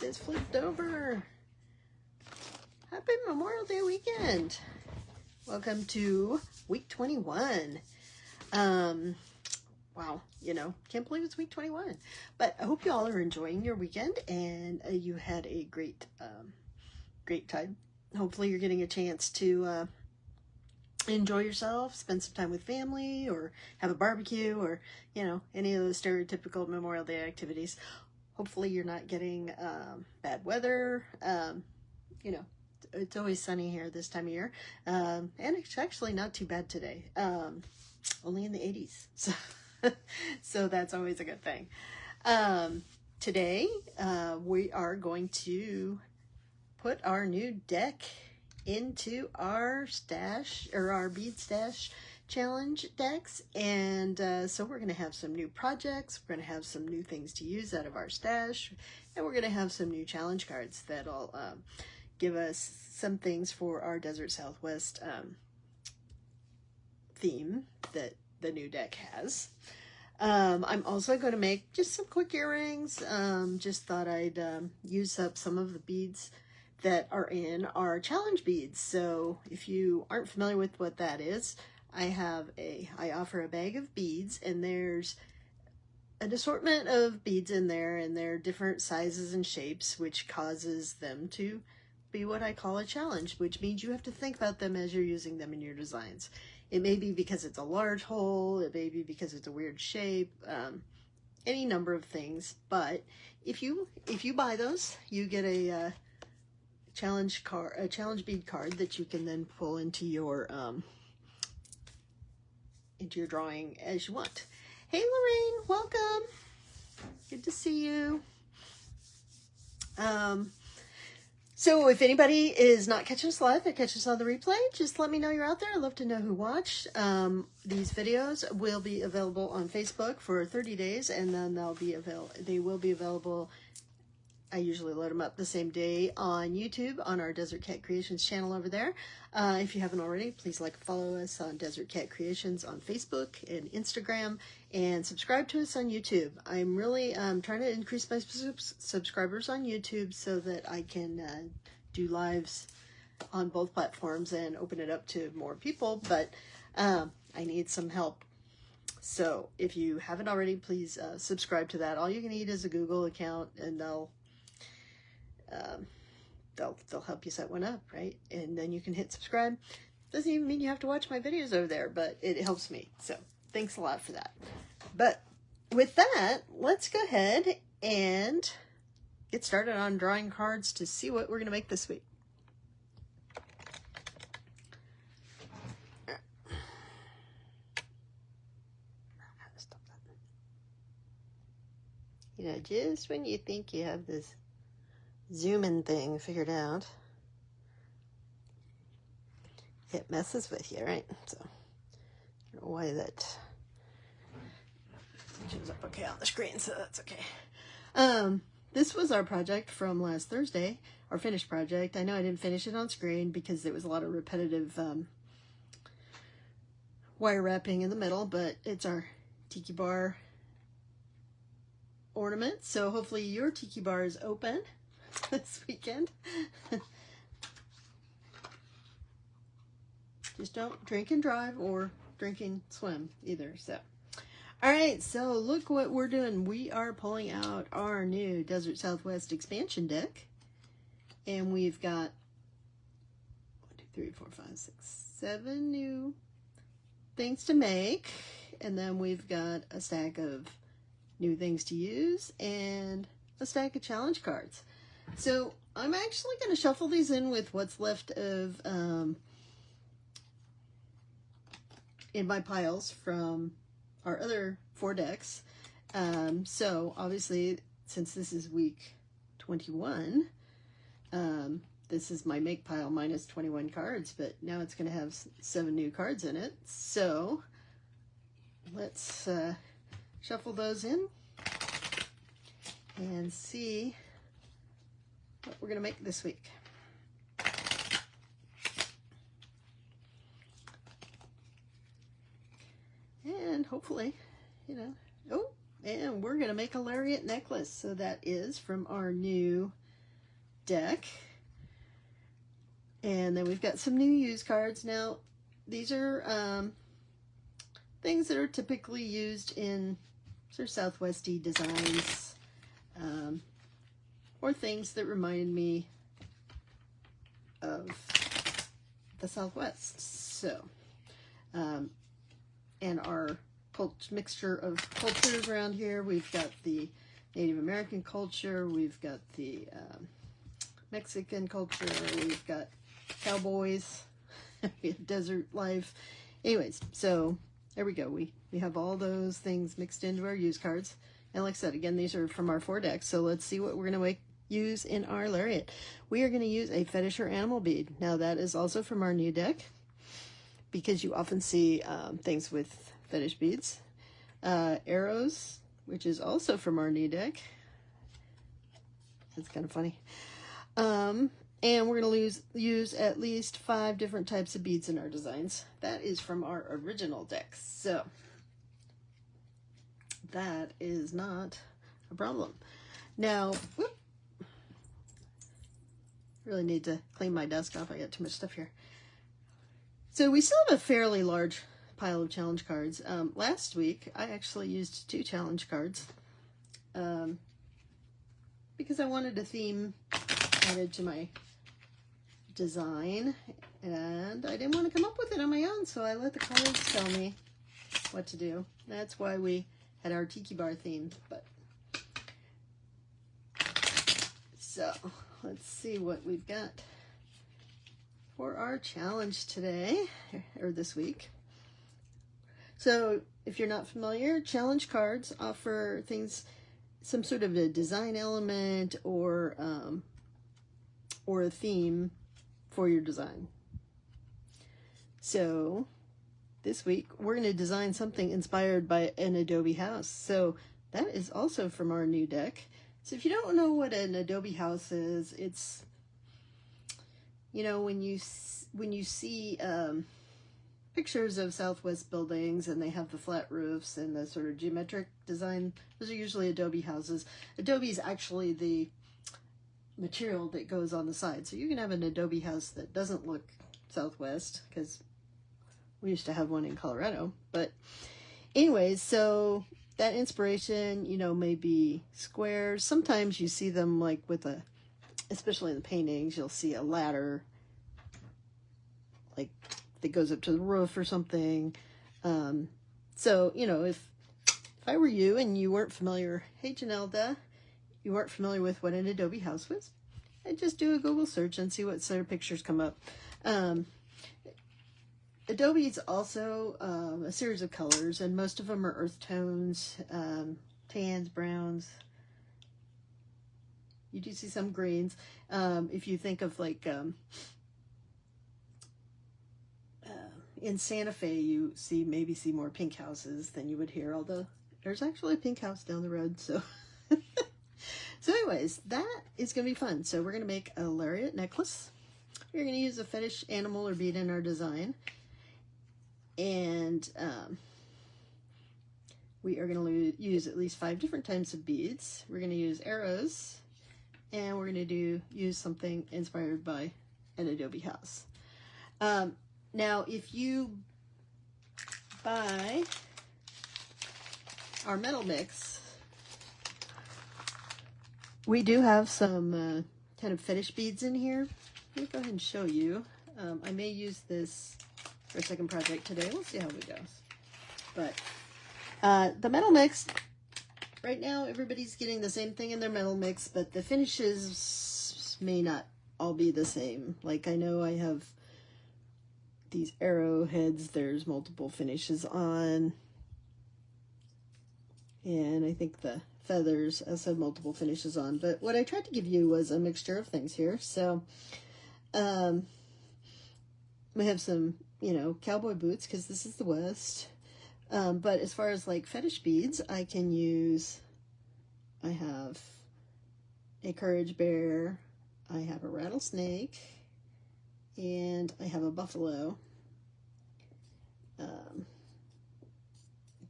is flipped over. Happy Memorial Day weekend. Welcome to week 21. Wow, you know, can't believe it's week 21. But I hope you all are enjoying your weekend and you had a great time. Hopefully you're getting a chance to enjoy yourself, spend some time with family, or have a barbecue, or, you know, any of those stereotypical Memorial Day activities. Hopefully you're not getting bad weather. You know, it's always sunny here this time of year. And it's actually not too bad today. Only in the 80s. So that's always a good thing. Today, we are going to put our new deck into our stash, or our Bead Stash challenge decks. And so we're going to have some new projects. We're going to have some new things to use out of our stash. And we're going to have some new challenge cards that'll give us some things for our Desert Southwest theme that the new deck has. I'm also going to make just some quick earrings. Just thought I'd use up some of the beads that are in our challenge beads. So if you aren't familiar with what that is, I offer a bag of beads, and there's an assortment of beads in there, and they're different sizes and shapes, which causes them to be what I call a challenge, which means you have to think about them as you're using them in your designs. It may be because it's a large hole, it may be because it's a weird shape, any number of things. But if you buy those, you get a challenge bead card that you can then pull into your drawing as you want. Hey Lorraine, welcome. Good to see you. So if anybody is not catching us live, or catching us on the replay, just let me know you're out there. I'd love to know who watched. These videos will be available on Facebook for 30 days, and then they will be available. I usually load them up the same day on YouTube, on our Desert Cat Creations channel over there. If you haven't already, please like and follow us on Desert Cat Creations on Facebook and Instagram, and subscribe to us on YouTube. I'm really trying to increase my subscribers on YouTube so that I can do lives on both platforms and open it up to more people, but I need some help. So if you haven't already, please subscribe to that. All you need is a Google account, and they'll help you set one up, right? And then you can hit subscribe. Doesn't even mean you have to watch my videos over there, but it helps me. So thanks a lot for that. But with that, let's go ahead and get started on drawing cards to see what we're going to make this week. You know, just when you think you have this zoom in thing figured out, it messes with you, right? So I don't know why that shows up okay on the screen, so that's okay. This was our project from last Thursday, our finished project. I know I didn't finish it on screen because there was a lot of repetitive wire wrapping in the middle, but it's our tiki bar ornament. So hopefully your tiki bar is open this weekend. Just don't drink and drive, or drink and swim either. So all right, so look what we're doing. We are pulling out our new Desert Southwest expansion deck, and we've got 1, 2, 3, 4, 5, 6, 7 new things to make, and then we've got a stack of new things to use and a stack of challenge cards. So I'm actually going to shuffle these in with what's left of in my piles from our other 4 decks. So obviously, since this is week 21, this is my make pile minus 21 cards, but now it's going to have 7 new cards in it. So let's shuffle those in and see what we're going to make this week. And hopefully, you know, oh, and we're going to make a lariat necklace. So that is from our new deck. And then we've got some new used cards. Now, these are things that are typically used in sort of Southwesty designs, or things that remind me of the Southwest. So, and our mixture of cultures around here, we've got the Native American culture, we've got the Mexican culture, we've got cowboys, we have desert life. Anyways, so there we go. We have all those things mixed into our used cards. And like I said, again, these are from our 4 decks. So let's see what we're going to use in our lariat. We are going to use a fetish or animal bead. Now that is also from our new deck, because you often see things with fetish beads. Arrows, which is also from our new deck. That's kind of funny. And we're going to use at least 5 different types of beads in our designs. That is from our original deck. So that is not a problem. Now, whoop, really need to clean my desk off. I got too much stuff here. So we still have a fairly large pile of challenge cards. Last week, I actually used 2 challenge cards because I wanted a theme added to my design, and I didn't want to come up with it on my own, so I let the cards tell me what to do. That's why we had our tiki bar theme. But so let's see what we've got for our challenge today, or this week. So if you're not familiar, challenge cards offer things, some sort of a design element or a theme for your design. So this week we're going to design something inspired by an adobe house. So that is also from our new deck. So if you don't know what an adobe house is, it's, you know, when you see pictures of Southwest buildings and they have the flat roofs and the sort of geometric design, those are usually adobe houses. Adobe is actually the material that goes on the side. So you can have an adobe house that doesn't look Southwest, because we used to have one in Colorado. But anyways, so that inspiration, you know, may be squares. Sometimes you see them like with especially in the paintings, you'll see a ladder like that goes up to the roof or something. So, you know, if I were you and you weren't familiar, hey Janelda, you weren't familiar with what an adobe house was, I'd just do a Google search and see what sort of pictures come up. Adobe is also a series of colors, and most of them are earth tones, tans, browns. You do see some greens. If you think of like in Santa Fe, you maybe see more pink houses than you would here, although there's actually a pink house down the road. So so anyways, that is going to be fun. So we're going to make a lariat necklace. We're going to use a fetish animal or bead in our design. And we are going to use at least 5 different types of beads. We're going to use arrows, and we're going to use something inspired by an adobe house. Now, if you buy our metal mix, we do have some kind of fetish beads in here. Let me go ahead and show you. I may use this for a second project today. We'll see how it goes. But the metal mix, right now everybody's getting the same thing in their metal mix, but the finishes may not all be the same. Like I know I have these arrowheads, there's multiple finishes on. And I think the feathers also have multiple finishes on. But what I tried to give you was a mixture of things here. So we have some, you know, cowboy boots, because this is the West. But as far as like fetish beads, I have a courage bear, I have a rattlesnake, and I have a buffalo.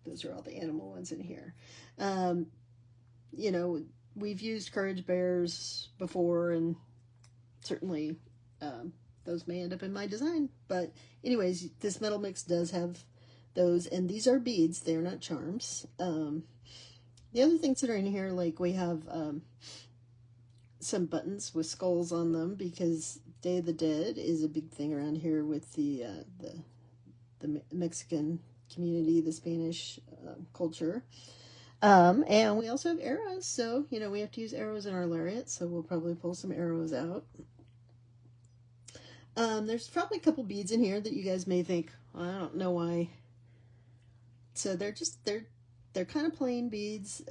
Those are all the animal ones in here. You know, we've used courage bears before, and certainly those may end up in my design. But anyways, this metal mix does have those, and these are beads. They're not charms. The other things that are in here, like we have some buttons with skulls on them, because Day of the Dead is a big thing around here with the Mexican community, the Spanish culture. And we also have arrows, so, you know, we have to use arrows in our lariat, so we'll probably pull some arrows out. There's probably a couple beads in here that you guys may think, well, I don't know why. So they're kind of plain beads.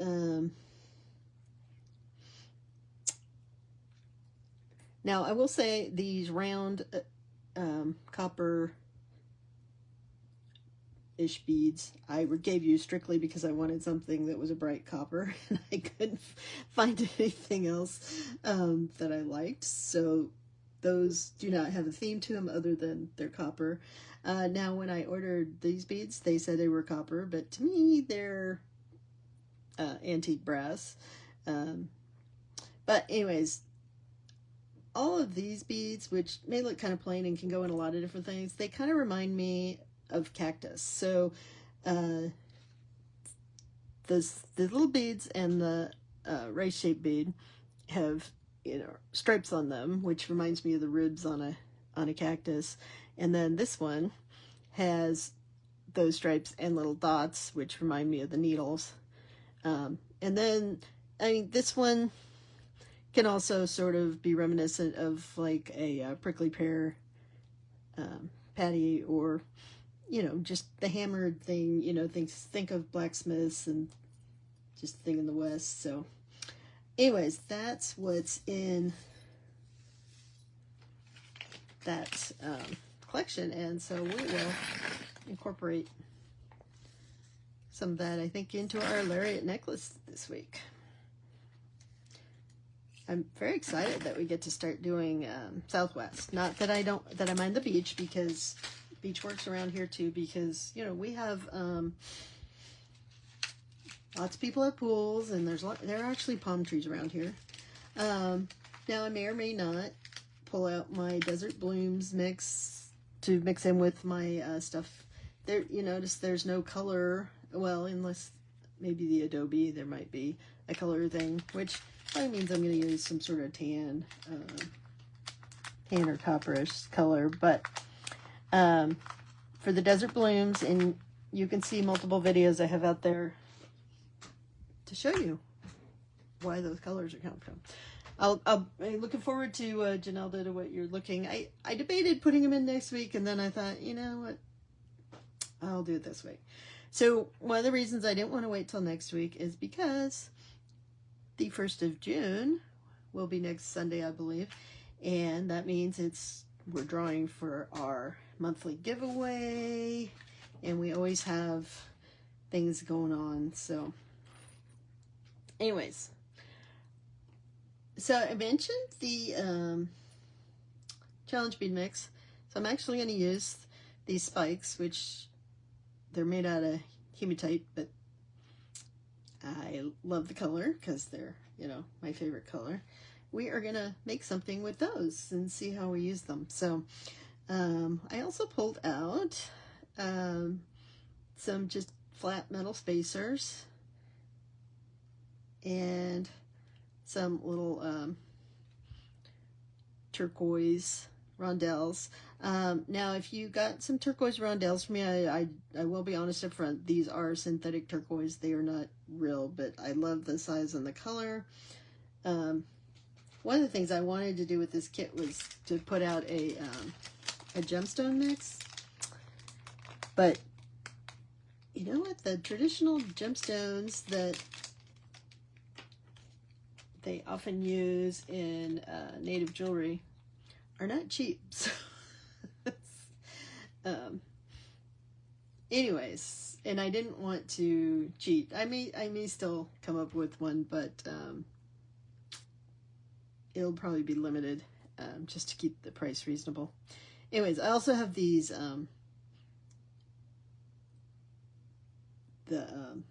Now, I will say these round copper-ish beads I gave you strictly because I wanted something that was a bright copper, and I couldn't find anything else that I liked. So those do not have a theme to them other than they're copper. Now, when I ordered these beads, they said they were copper, but to me, they're antique brass. But anyways, all of these beads, which may look kind of plain and can go in a lot of different things, they kind of remind me of cactus. So the little beads and the rice-shaped bead have, you know, stripes on them, which reminds me of the ribs on a cactus. And then this one has those stripes and little dots, which remind me of the needles. And then, I mean, this one can also sort of be reminiscent of like a prickly pear patty, or, you know, just the hammered thing, you know, think of blacksmiths and just thing in the West. So anyways, that's what's in that collection, and so we will incorporate some of that, I think, into our lariat necklace this week. I'm very excited that we get to start doing Southwest. Not that I mind the beach, because beach works around here too, because, you know, we have lots of people have pools, and there are actually palm trees around here. Now, I may or may not pull out my Desert Blooms mix to mix in with my stuff. There, you notice there's no color, well, unless maybe the Adobe, there might be a color thing, which probably means I'm going to use some sort of tan or copperish color. But for the Desert Blooms, and you can see multiple videos I have out there to show you why those colors are coming from. I'm looking forward to, Janelda, to what you're looking. I debated putting them in next week, and then I thought, you know what, I'll do it this week. So one of the reasons I didn't want to wait till next week is because the 1st of June will be next Sunday, I believe, and that means we're drawing for our monthly giveaway, and we always have things going on. So anyways, so I mentioned the challenge bead mix, so I'm actually going to use these spikes, which they're made out of hematite, but I love the color because they're, you know, my favorite color. We are going to make something with those and see how we use them. So I also pulled out some just flat metal spacers and some little turquoise rondelles. Now, if you got some turquoise rondelles for me, I will be honest up front, these are synthetic turquoise. They are not real, but I love the size and the color. One of the things I wanted to do with this kit was to put out a gemstone mix, but you know what? The traditional gemstones that they often use in native jewelry are not cheap. So anyways, and I didn't want to cheat. I may still come up with one, but it'll probably be limited, just to keep the price reasonable. Anyways, I also have these the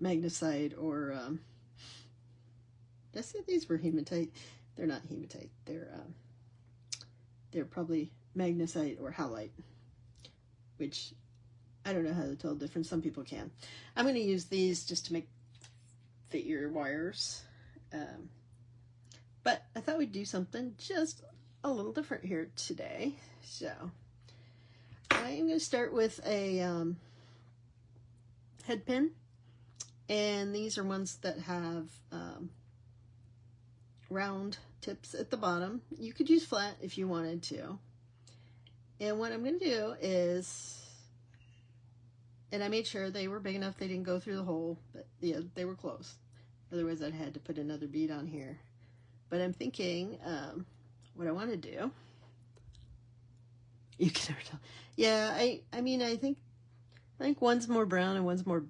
magnesite, or did I say these were hematite? They're not hematite. They're they're probably magnesite or halite, which I don't know how to tell the difference. Some people can. I'm going to use these just to make the ear wires. But I thought we'd do something just a little different here today. So I'm going to start with a head pin. And these are ones that have round tips at the bottom. You could use flat if you wanted to. And what I'm going to do is, and I made sure they were big enough they didn't go through the hole, but yeah, they were close. Otherwise I'd had to put another bead on here. But I'm thinking what I want to do, you can never tell. Yeah, I mean, I think one's more brown and one's more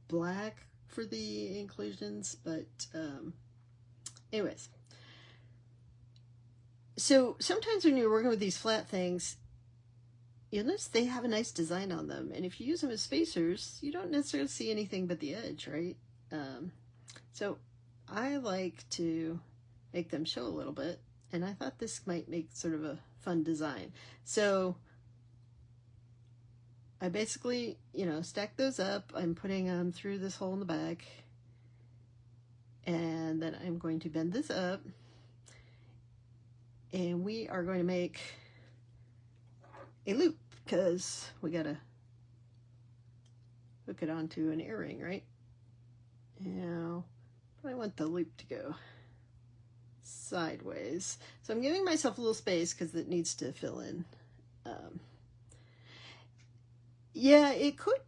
black for the inclusions, but anyways. So sometimes when you're working with these flat things, you'll notice they have a nice design on them, and if you use them as spacers, you don't necessarily see anything but the edge, right? So I like to make them show a little bit, and I thought this might make sort of a fun design. So I basically, stack those up. I'm putting them through this hole in the back, and then I'm going to bend this up, and we are going to make a loop because we gotta hook it onto an earring, right? Now, I want the loop to go sideways, so I'm giving myself a little space because it needs to fill in. Yeah, you could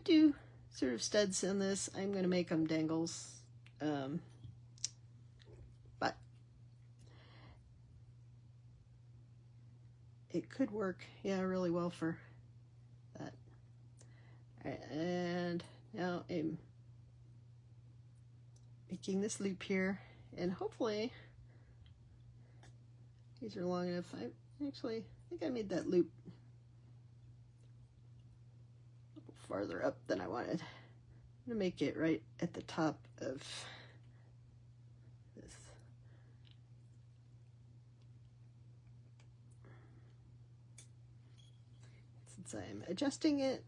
do sort of studs in this. I'm going to make them dangles, but it could work, yeah, really well for that. All right, and now I'm making this loop here, and hopefully these are long enough. I think I made that loop a little farther up than I wanted. I'm gonna make it right at the top of this. Since I'm adjusting it,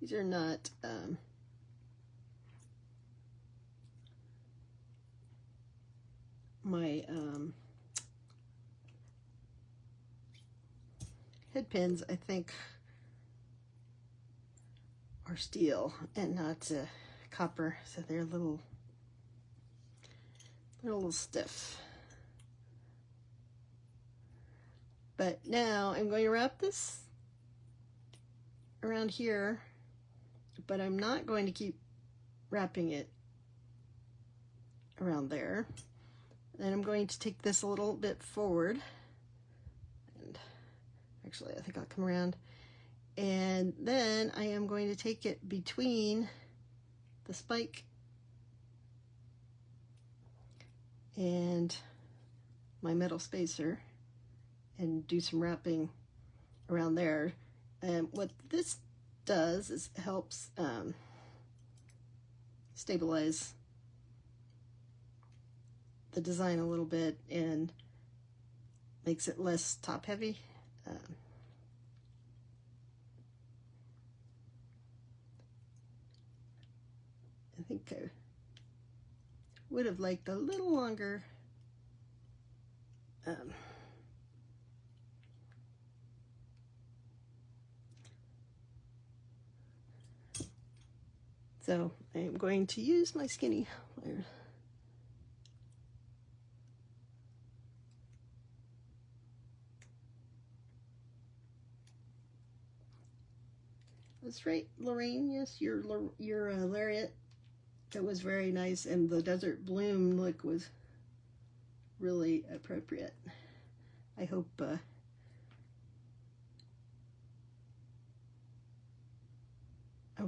these are not my head pins, I think, are steel and not copper, so they're a little stiff. But now I'm going to wrap this around here, but I'm not going to keep wrapping it around there. And I'm going to take this a little bit forward, and actually I think I'll come around, and then I am going to take it between the spike and my metal spacer and do some wrapping around there. And what this does is helps stabilize the design a little bit and makes it less top heavy. I think I would have liked a little longer so I'm going to use my skinny wire. That's right, Lorraine. Yes, your lariat. It was very nice, and the desert bloom look was really appropriate. I hope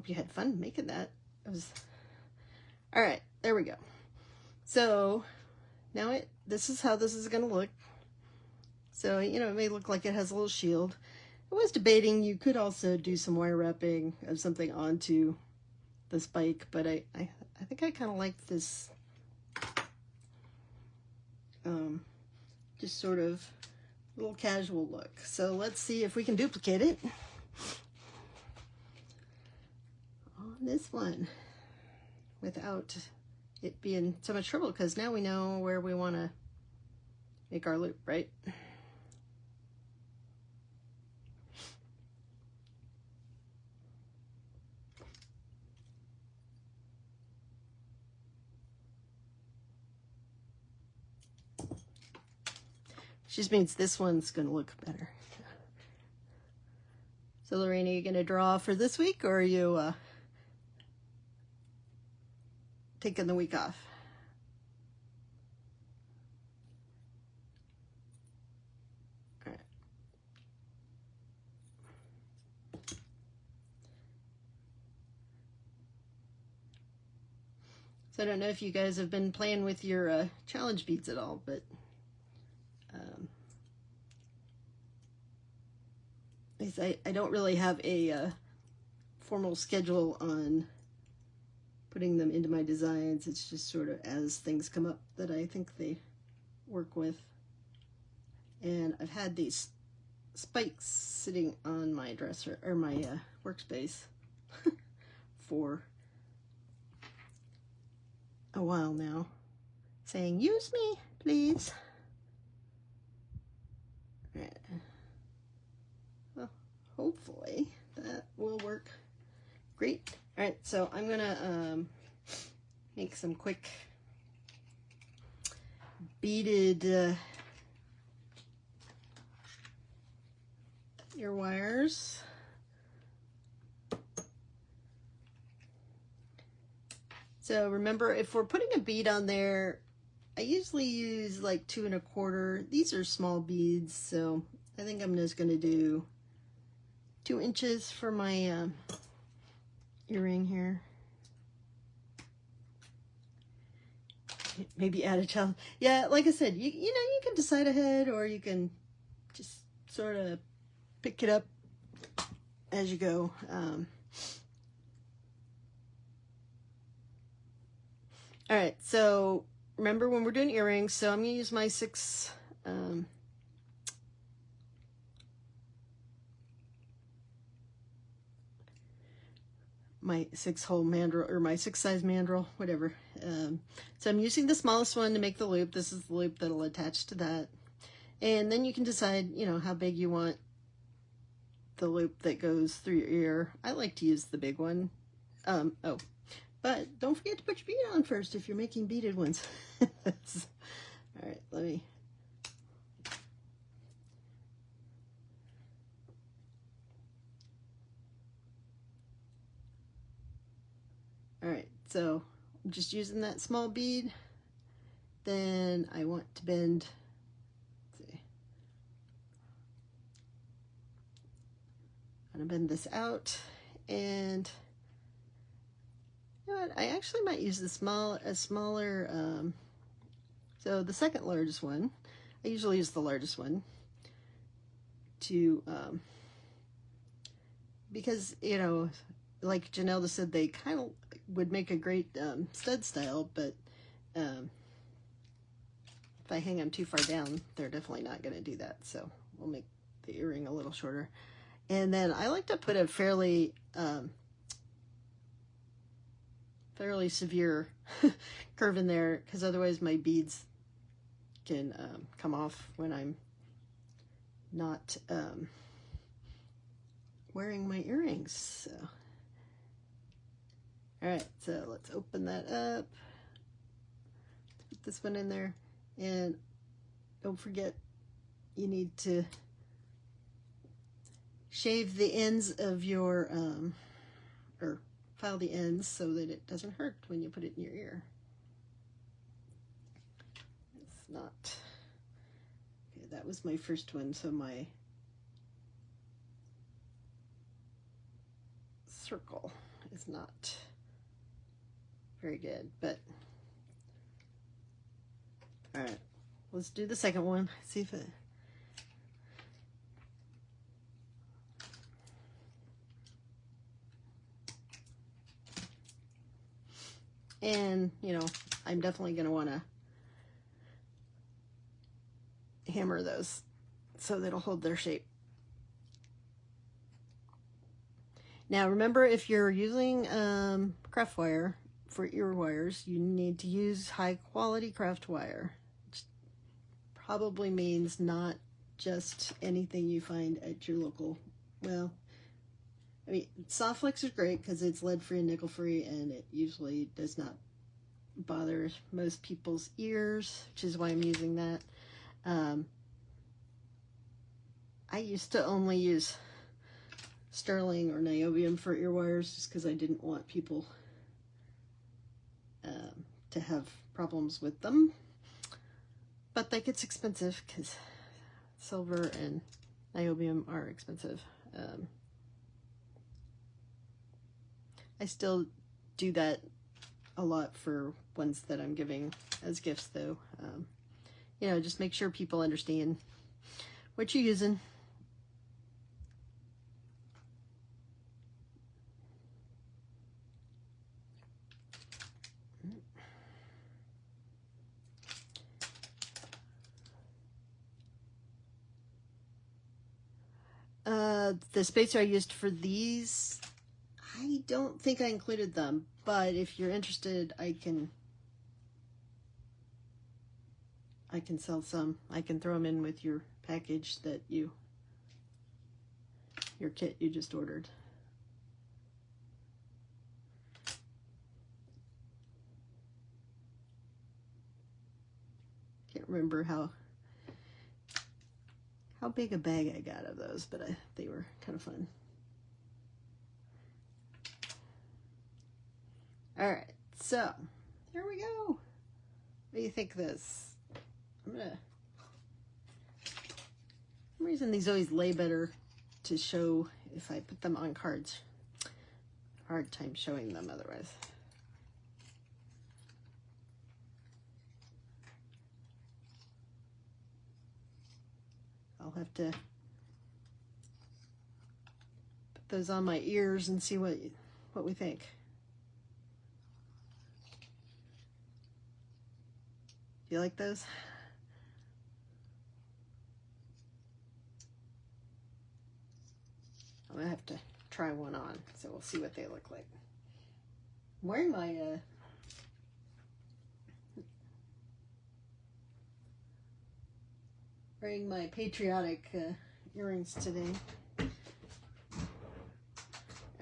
you had fun making that. It was all right. There we go. So now this is how this is going to look. So it may look like it has a little shield. I was debating you could also do some wire wrapping of something onto the spike, but I think I kind of like this just sort of a little casual look. So let's see if we can duplicate it on this one without it being so much trouble, because now we know where we want to make our loop, right? Just means this one's going to look better. So Lorraine, are you going to draw for this week, or are you taking the week off? All right. So I don't know if you guys have been playing with your challenge beads at all, but I don't really have a formal schedule on putting them into my designs. It's just sort of as things come up that I think they work with. And I've had these spikes sitting on my dresser or my workspace for a while now, saying, "Use me, please." Right. Well, hopefully that will work great. All right, so I'm gonna make some quick beaded ear wires. So remember, if we're putting a bead on there, I usually use like 2 1/4. These are small beads, so I think I'm just going to do 2 inches for my earring here. Maybe add a challenge. Yeah, like I said, you know, you can decide ahead, or you can just sort of pick it up as you go. All right, so remember when we're doing earrings, so I'm going to use my 6 hole mandrel, or my 6 size mandrel, whatever. So I'm using the smallest one to make the loop. This is the loop that'll attach to that. And then you can decide, you know, how big you want the loop that goes through your ear. I like to use the big one. Oh, but don't forget to put your bead on first if you're making beaded ones. All right, let me. All right, so I'm just using that small bead. Then I want to bend. Let's see. I'm gonna bend this out, and you know what? I actually might use a smaller. So the second largest one. I usually use the largest one to because, you know, like Janelda said, they kind of would make a great stud style, but if I hang them too far down, they're definitely not going to do that. So we'll make the earring a little shorter. And then I like to put a fairly severe curve in there, because otherwise my beads can come off when I'm not wearing my earrings. So, all right, so let's open that up. Put this one in there, and don't forget, you need to shave the ends of your or file the ends so that it doesn't hurt when you put it in your ear. It's not. Okay, that was my first one, so my circle is not very good, but all right, let's do the second one. See if it. And, you know, I'm definitely going to want to hammer those so that'll hold their shape. Now remember, if you're using craft wire for ear wires, you need to use high quality craft wire, which probably means not just anything you find at your local, well, I mean, soft flex is great because it's lead free and nickel free, and it usually does not bother most people's ears, which is why I'm using that. I used to only use sterling or niobium for ear wires just because I didn't want people to have problems with them. But that gets expensive because silver and niobium are expensive. I still do that a lot for ones that I'm giving as gifts, though. You know, just make sure people understand what you're using. The spacer I used for these, I don't think I included them, but if you're interested, I can sell some. I can throw them in with your package that your kit you just ordered. Can't remember how big a bag I got of those, but they were kind of fun. All right, so here we go. What do you think of this? For some reason these always lay better to show if I put them on cards. Hard time showing them otherwise. I'll have to put those on my ears and see what we think. Do you like those? I'm gonna have to try one on, so we'll see what they look like. I'm wearing my patriotic earrings today. All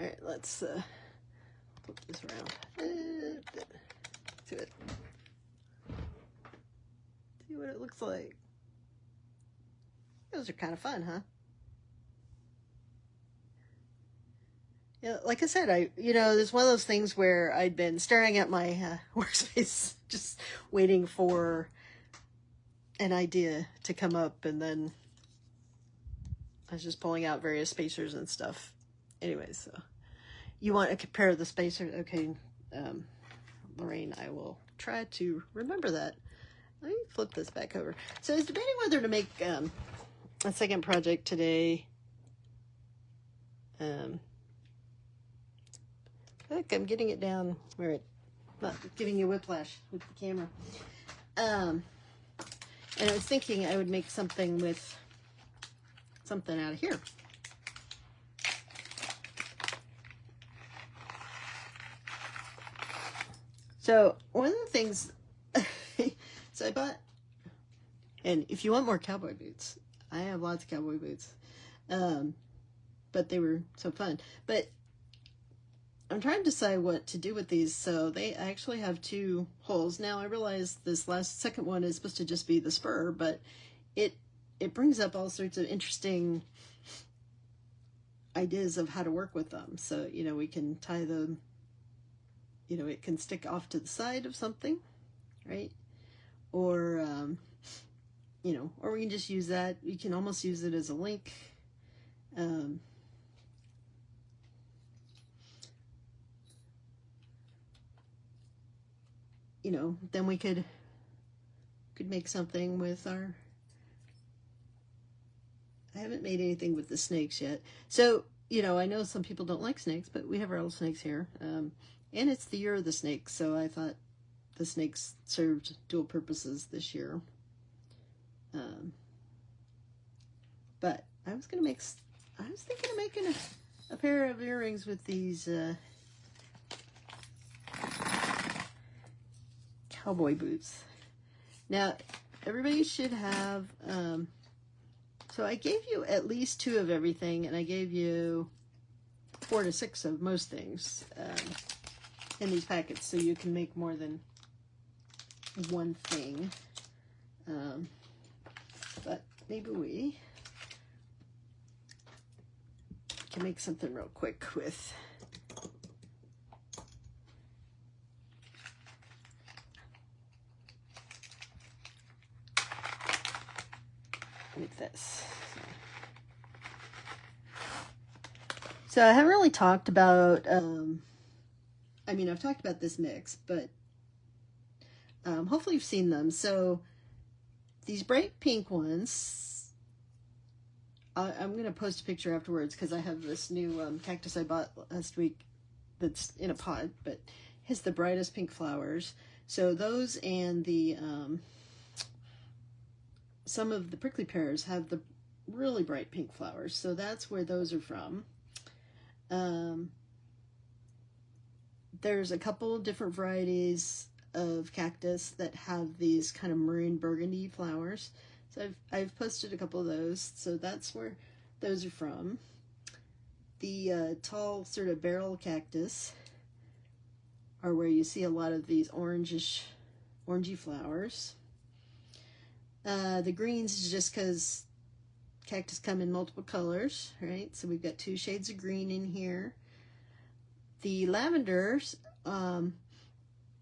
right, let's flip this around. See what it looks like. Those are kind of fun, huh? Yeah, like I said, there's one of those things where I'd been staring at my workspace, just waiting for an idea to come up, and then I was just pulling out various spacers and stuff. Anyways, so you want to compare the spacers? Okay, Lorraine, I will try to remember that. Let me flip this back over. So I was debating whether to make a second project today. Look, I'm getting it down where it's not giving you whiplash with the camera. And I was thinking I would make something with something out of here. So one of the things, so I bought, and if you want more cowboy boots, I have lots of cowboy boots, but they were so fun. But I'm trying to decide what to do with these. So they actually have two holes. Now I realize this second one is supposed to just be the spur, but it brings up all sorts of interesting ideas of how to work with them. So, we can tie them, it can stick off to the side of something, right? Or, or we can just use that. You can almost use it as a link. Then we could make something with our, I haven't made anything with the snakes yet. So, I know some people don't like snakes, but we have our little snakes here. And it's the year of the snake, so I thought the snakes served dual purposes this year. But I was thinking of making a pair of earrings with these cowboy boots. Now, everybody should have, so I gave you at least 2 of everything, and I gave you 4 to 6 of most things in these packets, so you can make more than one thing. But maybe we can make something real quick with this. So I haven't really talked about, I mean, I've talked about this mix, but hopefully you've seen them. So these bright pink ones, I'm going to post a picture afterwards because I have this new cactus I bought last week that's in a pot, but has the brightest pink flowers. So those and the some of the prickly pears have the really bright pink flowers, so that's where those are from. There's a couple of different varieties of cactus that have these kind of maroon burgundy flowers, so I've posted a couple of those, so that's where those are from. The tall sort of barrel cactus are where you see a lot of these orangey flowers. The greens is just because cactus come in multiple colors, right? So we've got 2 shades of green in here. The lavenders, now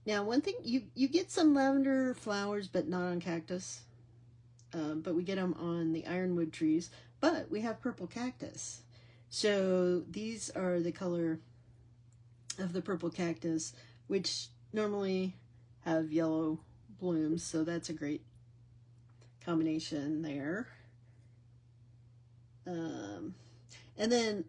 one thing, you get some lavender flowers, but not on cactus. But we get them on the ironwood trees. But we have purple cactus. So these are the color of the purple cactus, which normally have yellow blooms. So that's a great combination there. And then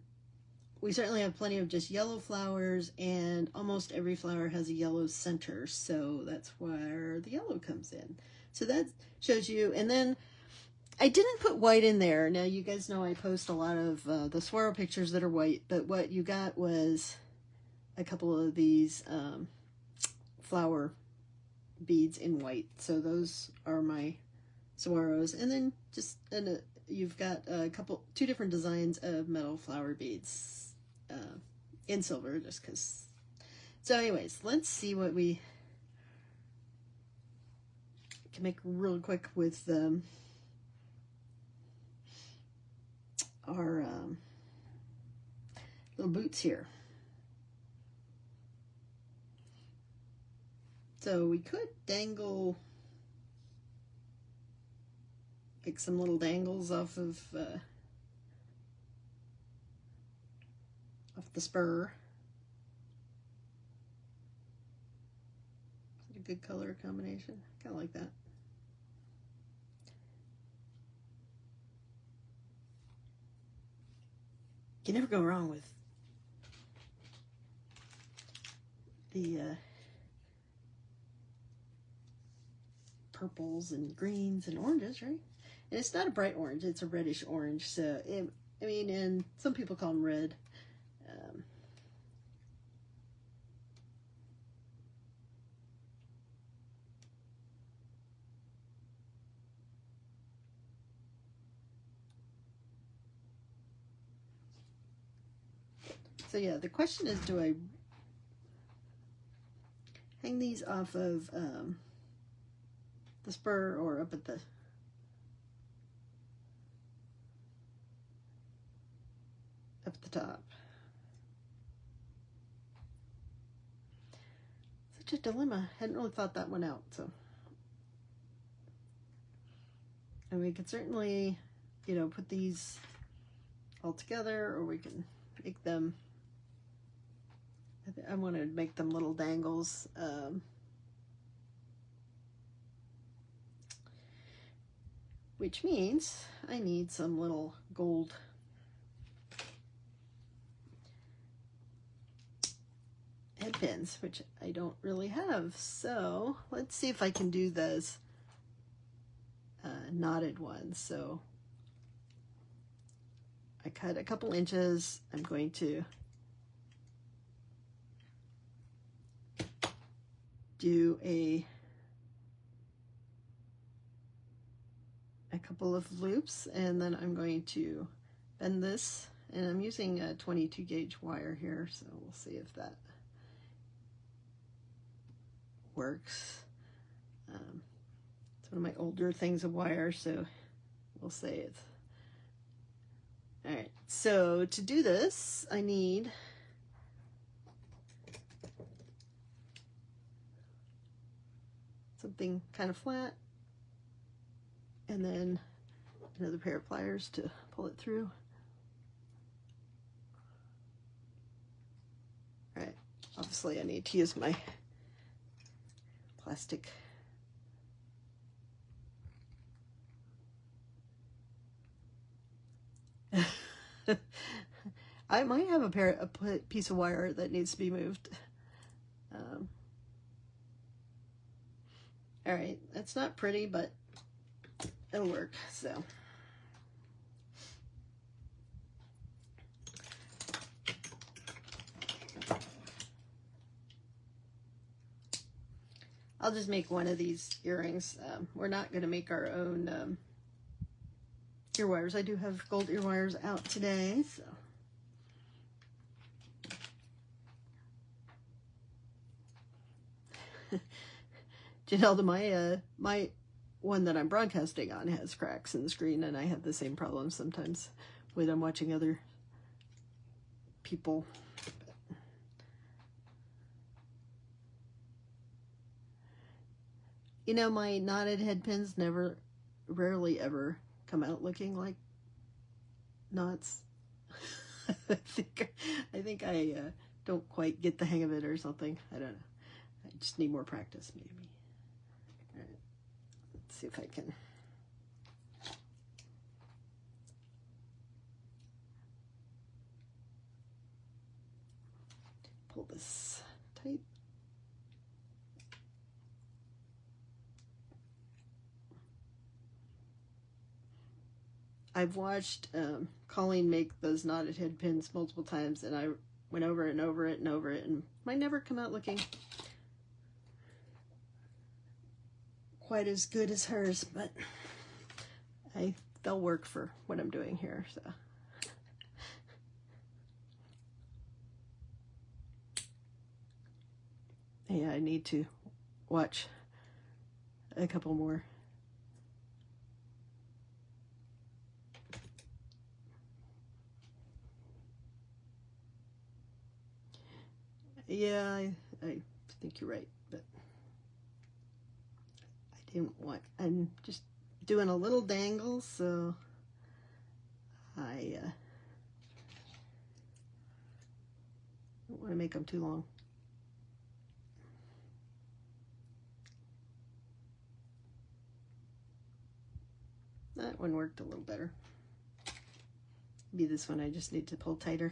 we certainly have plenty of just yellow flowers, and almost every flower has a yellow center, so that's where the yellow comes in. So that shows you. And then I didn't put white in there. Now you guys know I post a lot of the swirl pictures that are white, but what you got was a couple of these flower beads in white. So those are my saguaros. And then just you've got 2 different designs of metal flower beads in silver, just because. So anyways, let's see what we can make real quick with our little boots here. So we could dangle, like some little dangles off of off the spur. Is it a good color combination? Kind of like that. You never go wrong with the purples and greens and oranges, right? And it's not a bright orange, it's a reddish orange. So, I mean, and some people call them red. So yeah, the question is, do I hang these off of the spur or up at the top? Such a dilemma. Hadn't really thought that one out. So, and we could certainly, you know, put these all together, or we can make them. I want to make them little dangles. Which means I need some little gold head pins, which I don't really have. So let's see if I can do those knotted ones. So I cut a couple inches. I'm going to do a couple of loops, and then I'm going to bend this, and I'm using a 22 gauge wire here, so we'll see if that works. It's one of my older things of wire, so we'll say it's all right. So to do this, I need something kind of flat, and then another pair of pliers to pull it through. All right, obviously I need to use my plastic. I might have a piece of wire that needs to be moved. All right, that's not pretty, but it'll work. So I'll just make one of these earrings. We're not going to make our own ear wires. I do have gold ear wires out today, so. Janelle, my one that I'm broadcasting on has cracks in the screen, and I have the same problem sometimes when I'm watching other people. You know, my knotted head pins rarely ever come out looking like knots. I think I don't quite get the hang of it or something. I don't know. I just need more practice, maybe. All right. Let's see if I can. Pull this tight. I've watched Colleen make those knotted head pins multiple times, and I went over it and over it and over it, and might never come out looking quite as good as hers, but they'll work for what I'm doing here. So yeah, I need to watch a couple more. Yeah, I think you're right, but I didn't want, I'm just doing a little dangle, so I don't want to make them too long. That one worked a little better. Maybe this one I just need to pull tighter.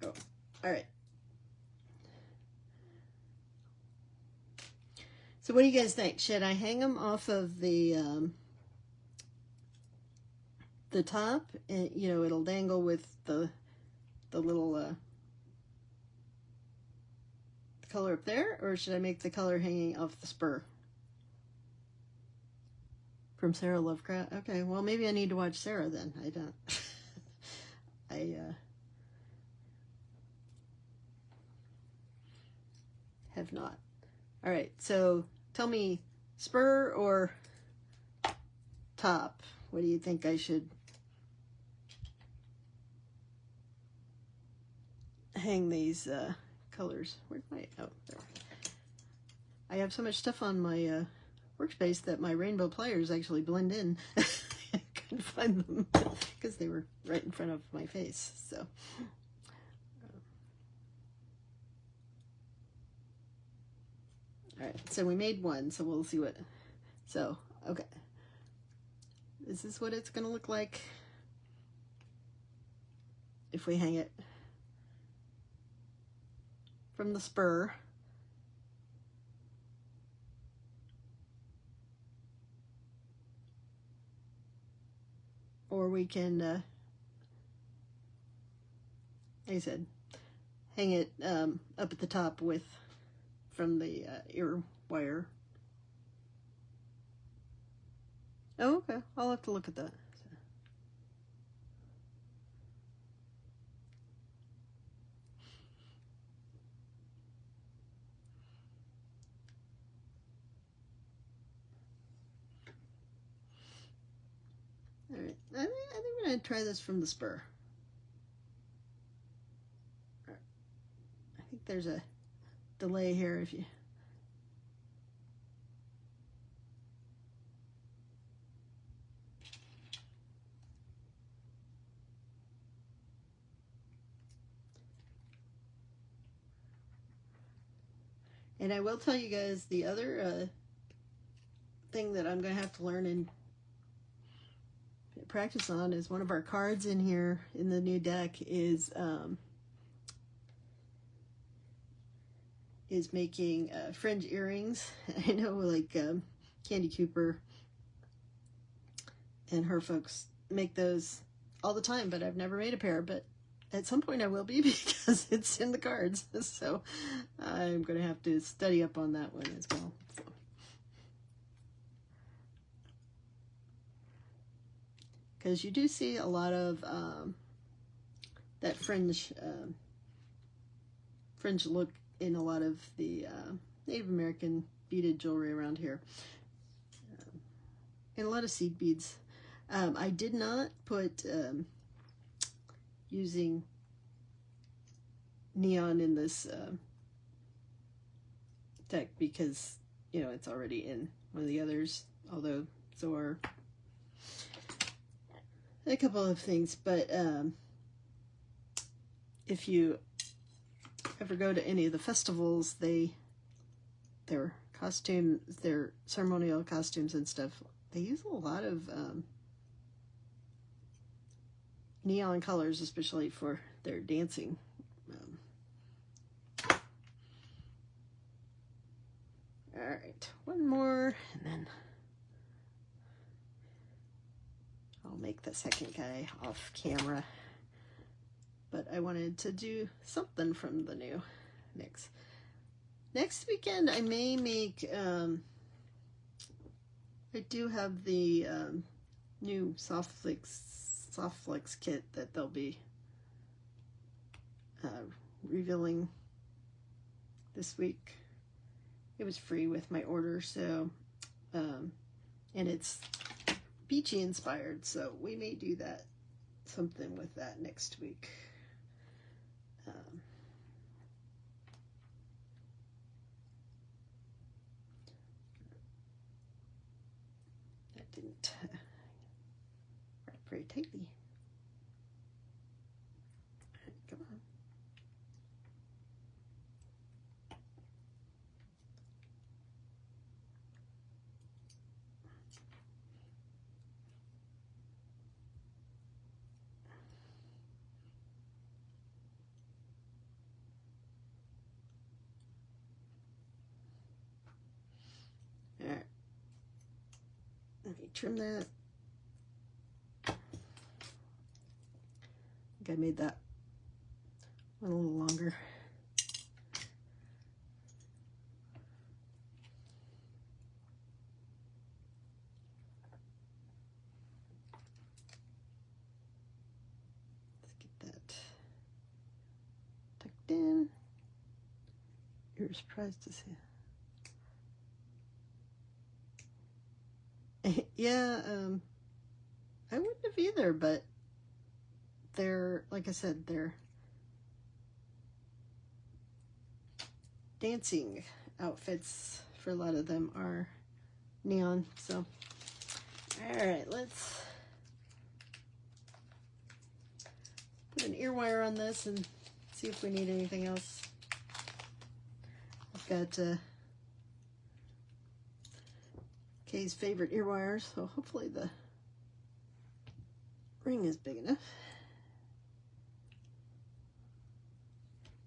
Oh, all right. So what do you guys think? Should I hang them off of the top, and you know, it'll dangle with the little color up there, or should I make the color hanging off the spur? From Sarah Lovecraft. Okay, well maybe I need to watch Sarah then. I don't. I have not. All right, so tell me, spur or top? What do you think I should hang these colors? Where'd my, oh, there. I have so much stuff on my workspace that my rainbow pliers actually blend in. I couldn't find them because they were right in front of my face. So all right, so we made one, so we'll see what, so okay, this is what it's gonna look like if we hang it from the spur. or we can, like I said, hang it up at the top with from the ear wire. Oh, okay. I'll have to look at that. All right. I think I'm going to try this from the spur. I think there's a delay here if you... And I will tell you guys the other thing that I'm going to have to learn and practice on is one of our cards in here in the new deck is making fringe earrings. I know, like Candy Cooper and her folks make those all the time, but I've never made a pair, but at some point I will be because it's in the cards. So I'm going to have to study up on that one as well. So. Because you do see a lot of that fringe look in a lot of the Native American beaded jewelry around here. And a lot of seed beads. I did not put using neon in this deck because, you know, it's already in one of the others, although so are a couple of things. But if you ever go to any of the festivals, their costumes, their ceremonial costumes and stuff, they use a lot of neon colors, especially for their dancing. All right, one more, and then I'll make the second guy off camera. But I wanted to do something from the new mix. Next weekend, I may make, I do have the new Soft Flex kit that they'll be revealing this week. It was free with my order, so, and it's beachy inspired, so we may do that, something with that next week. That didn't wrap very tightly. Come on. All right. Let me trim that. I think I made that one a little longer. Let's get that tucked in. You're surprised to see it. Yeah, I wouldn't have either, but they're, like I said, they're dancing outfits for a lot of them are neon. So, all right, let's put an ear wire on this and see if we need anything else. I've got Kay's favorite ear wires, so hopefully the ring is big enough.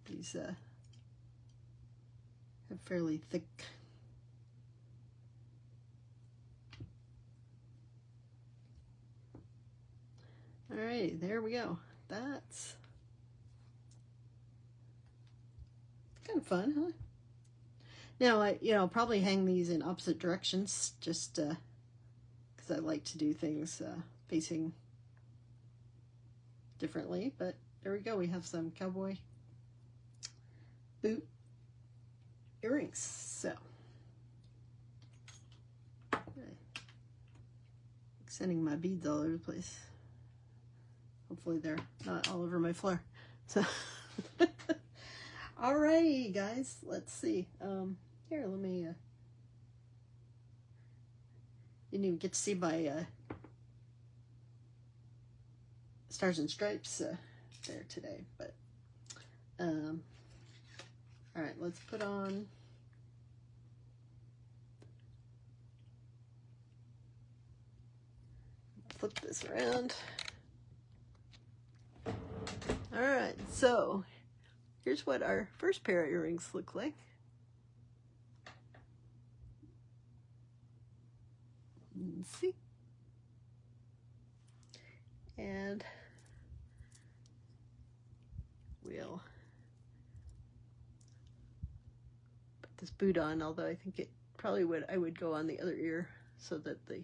These have fairly thick All right, there we go. That's kind of fun, huh? Now, I'll probably hang these in opposite directions, just because I like to do things facing differently. But there we go. We have some cowboy boot earrings. So, sending my beads all over the place. Hopefully they're not all over my floor. So, alrighty, guys. Let's see. Here, let me. Didn't even get to see my Stars and Stripes there today, but all right. Let's put on. Flip this around. All right, so here's what our first pair of earrings look like. Let's see. And we'll put this boot on, although I think it probably I would go on the other ear so that the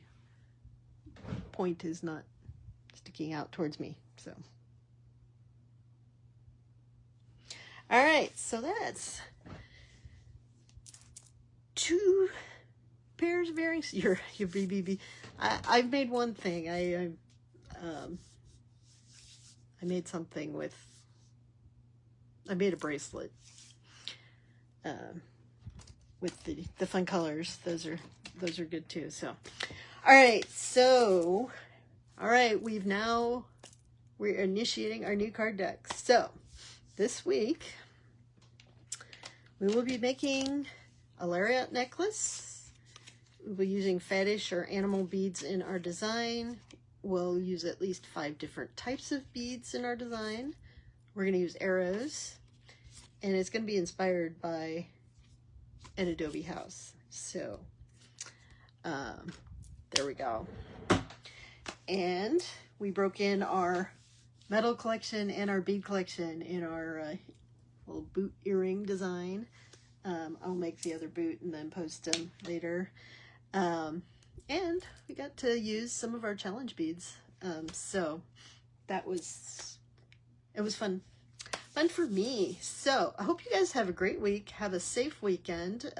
point is not sticking out towards me. So, all right, so that's 2 pairs of earrings. Your BBB. I've made one thing. I made something with. I made a bracelet with the fun colors. Those are good too. So, all right. So, all right. We're initiating our new card deck. So, this week we will be making a lariat necklace. We'll be using fetish or animal beads in our design. We'll use at least 5 different types of beads in our design. We're going to use arrows, and it's going to be inspired by an adobe house. So, there we go. And we broke in our metal collection and our bead collection in our little boot earring design. I'll make the other boot and then post them later. And we got to use some of our challenge beads. So it was fun for me. So I hope you guys have a great week. Have a safe weekend.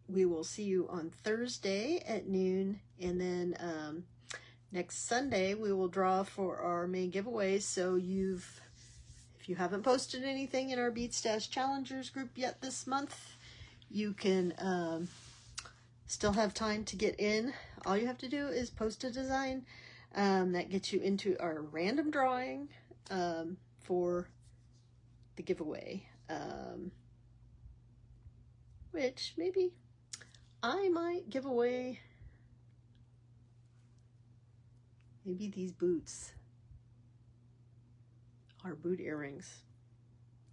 We will see you on Thursday at noon. And then next Sunday, we will draw for our main giveaway. So if you haven't posted anything in our Bead Stash Challengers group yet this month, you can still have time to get in. All you have to do is post a design that gets you into our random drawing for the giveaway, which maybe I might give away maybe these boots, our boot earrings.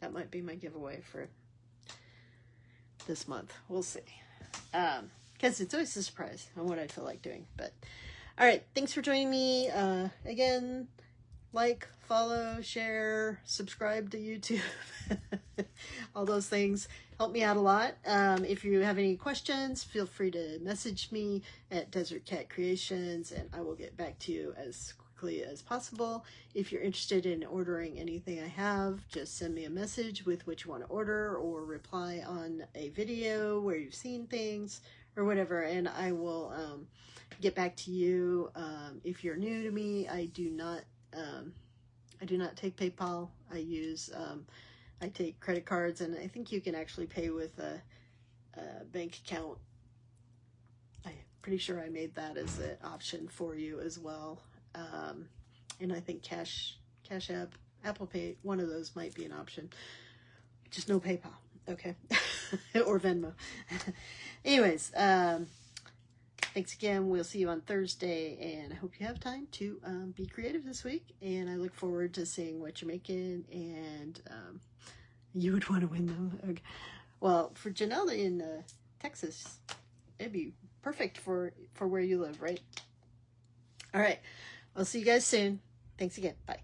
That might be my giveaway for this month. We'll see. Because it's always a surprise on what I feel like doing. But, all right. Thanks for joining me. Again, like, follow, share, subscribe to YouTube. All those things help me out a lot. If you have any questions, feel free to message me at Desert Cat Creations, and I will get back to you as quickly as possible. If you're interested in ordering anything I have, just send me a message with what you want to order, or reply on a video where you've seen things or whatever, and I will get back to you. If you're new to me, I do not take PayPal. I take credit cards, and I think you can actually pay with a bank account. I'm pretty sure I made that as an option for you as well. And I think Cash App, Apple Pay, one of those might be an option. Just no PayPal, okay? Or Venmo. Anyways, thanks again. We'll see you on Thursday, and I hope you have time to be creative this week. And I look forward to seeing what you're making, and you would want to win them. Okay. Well, for Janelle in Texas, it'd be perfect for where you live, right? All right. I'll see you guys soon. Thanks again. Bye.